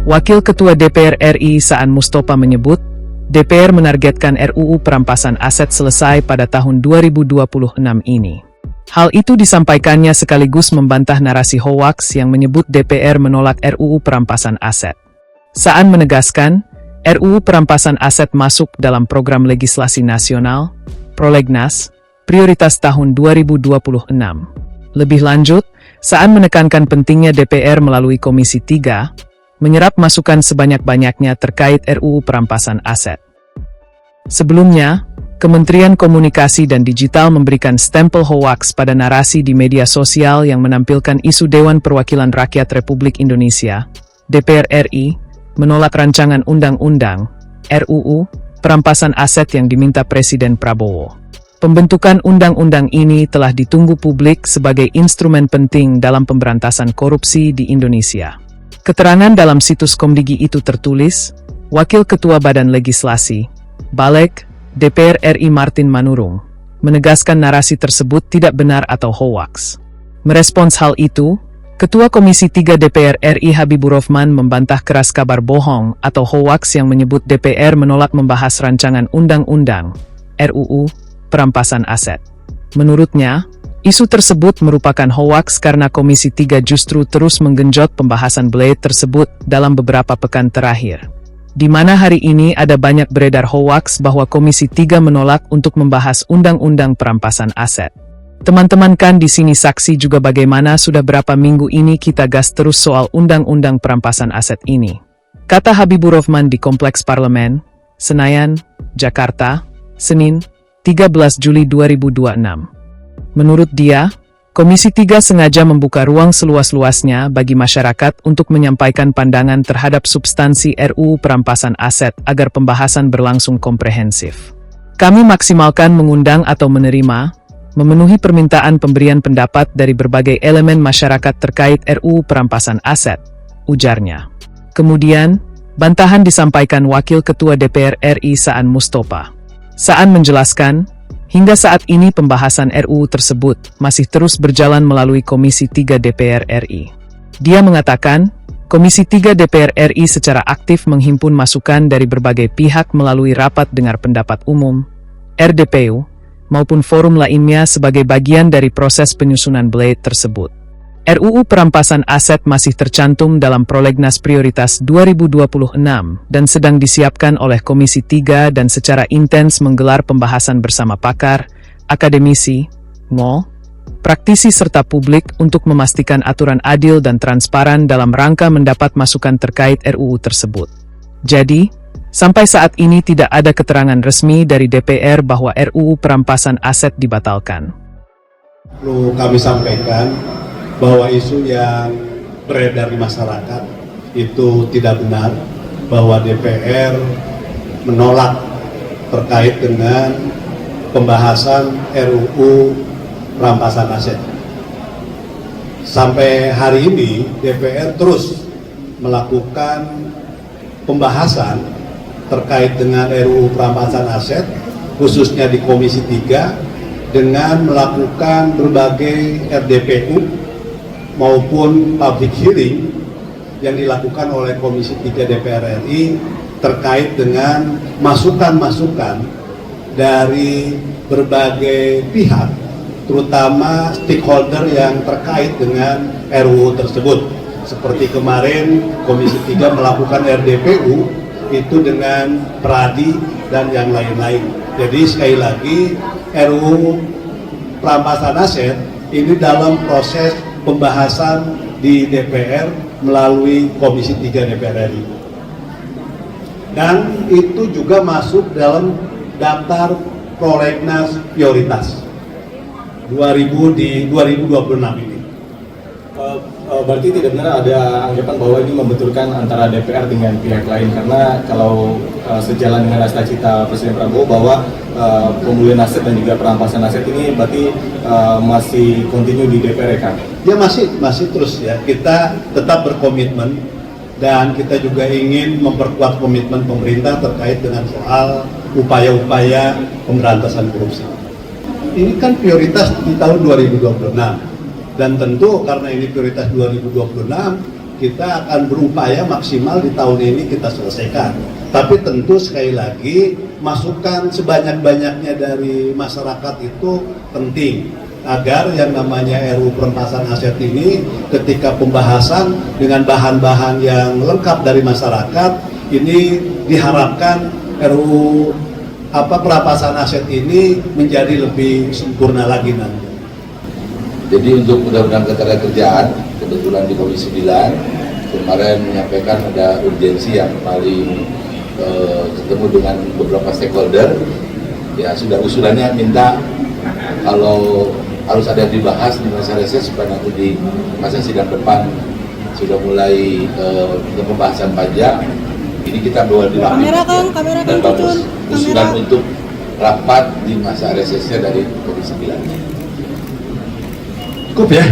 Wakil Ketua DPR RI Saan Mustopha menyebut, DPR menargetkan RUU perampasan aset selesai pada tahun 2026 ini. Hal itu disampaikannya sekaligus membantah narasi hoaks yang menyebut DPR menolak RUU perampasan aset. Saan menegaskan, RUU perampasan aset masuk dalam program legislasi nasional, Prolegnas, prioritas tahun 2026. Lebih lanjut, Saan menekankan pentingnya DPR melalui Komisi 3, menyerap masukan sebanyak-banyaknya terkait RUU perampasan aset. Sebelumnya, Kementerian Komunikasi dan Digital memberikan stempel hoaks pada narasi di media sosial yang menampilkan isu Dewan Perwakilan Rakyat Republik Indonesia, DPR RI, menolak rancangan undang-undang, RUU, perampasan aset yang diminta Presiden Prabowo. Pembentukan undang-undang ini telah ditunggu publik sebagai instrumen penting dalam pemberantasan korupsi di Indonesia. Keterangan dalam situs Komdigi itu tertulis, Wakil Ketua Badan Legislasi, Balek, DPR RI Martin Manurung, menegaskan narasi tersebut tidak benar atau hoaks. Merespons hal itu, Ketua Komisi 3 DPR RI Habibur Rahman membantah keras kabar bohong atau hoaks yang menyebut DPR menolak membahas rancangan undang-undang, RUU, perampasan aset. Menurutnya, isu tersebut merupakan hoaks karena Komisi 3 justru terus menggenjot pembahasan Blade tersebut dalam beberapa pekan terakhir. Di mana hari ini ada banyak beredar hoaks bahwa Komisi 3 menolak untuk membahas undang-undang perampasan aset. Teman-teman kan di sini saksi juga bagaimana sudah berapa minggu ini kita gas terus soal undang-undang perampasan aset ini. Kata Habibur Rahman di Kompleks Parlemen, Senayan, Jakarta, Senin, 13 Juli 2026. Menurut dia, Komisi 3 sengaja membuka ruang seluas-luasnya bagi masyarakat untuk menyampaikan pandangan terhadap substansi RUU perampasan aset agar pembahasan berlangsung komprehensif. Kami maksimalkan mengundang atau menerima, memenuhi permintaan pemberian pendapat dari berbagai elemen masyarakat terkait RUU perampasan aset, ujarnya. Kemudian, bantahan disampaikan Wakil Ketua DPR RI Saan Mustopha. Saan menjelaskan, hingga saat ini pembahasan RUU tersebut masih terus berjalan melalui Komisi 3 DPR RI. Dia mengatakan, Komisi 3 DPR RI secara aktif menghimpun masukan dari berbagai pihak melalui rapat dengar pendapat umum, RDPU, maupun forum lainnya sebagai bagian dari proses penyusunan Blade tersebut. RUU perampasan aset masih tercantum dalam Prolegnas Prioritas 2026 dan sedang disiapkan oleh Komisi 3 dan secara intens menggelar pembahasan bersama pakar, akademisi, praktisi serta publik untuk memastikan aturan adil dan transparan dalam rangka mendapat masukan terkait RUU tersebut. Jadi, sampai saat ini tidak ada keterangan resmi dari DPR bahwa RUU perampasan aset dibatalkan. Perlu kami sampaikan bahwa isu yang beredar di masyarakat itu tidak benar, bahwa DPR menolak terkait dengan pembahasan RUU perampasan aset. Sampai hari ini DPR terus melakukan pembahasan terkait dengan RUU perampasan aset, khususnya di Komisi 3, dengan melakukan berbagai RDPU maupun public hearing yang dilakukan oleh Komisi 3 DPR RI terkait dengan masukan-masukan dari berbagai pihak, terutama stakeholder yang terkait dengan RUU tersebut. Seperti kemarin Komisi 3 melakukan RDPU itu dengan Pradi dan yang lain-lain. Jadi sekali lagi, RUU perampasan aset ini dalam proses pembahasan di DPR melalui Komisi 3 DPR RI. Dan itu juga masuk dalam daftar Prolegnas Prioritas 2026 ini. Berarti tidak benar ada anggapan bahwa ini membenturkan antara DPR dengan pihak lain, karena kalau sejalan dengan cita-cita Presiden Prabowo bahwa pemulihan aset dan juga perampasan aset ini berarti masih kontinu di DPR kan? Ya masih terus ya, kita tetap berkomitmen dan kita juga ingin memperkuat komitmen pemerintah terkait dengan soal upaya-upaya pemberantasan korupsi. Ini kan prioritas di tahun 2026. Dan tentu karena ini prioritas 2026, kita akan berupaya maksimal di tahun ini kita selesaikan. Tapi tentu sekali lagi masukan sebanyak-banyaknya dari masyarakat itu penting agar yang namanya RUU perampasan aset ini ketika pembahasan dengan bahan-bahan yang lengkap dari masyarakat ini diharapkan RUU perampasan aset ini menjadi lebih sempurna lagi nanti. Jadi untuk undang-undang ketenagakerjaan, kebetulan di Komisi 9 kemarin menyampaikan ada urgensi yang paling ketemu dengan beberapa stakeholder. Ya sudah usulannya minta kalau harus ada dibahas di masa reses supaya nanti di masa sidang depan sudah mulai pembahasan pajak. Ini kita bawa di kamera dan bagus usulan untuk rapat di masa resesnya dari Komisi 9. Cukup ya?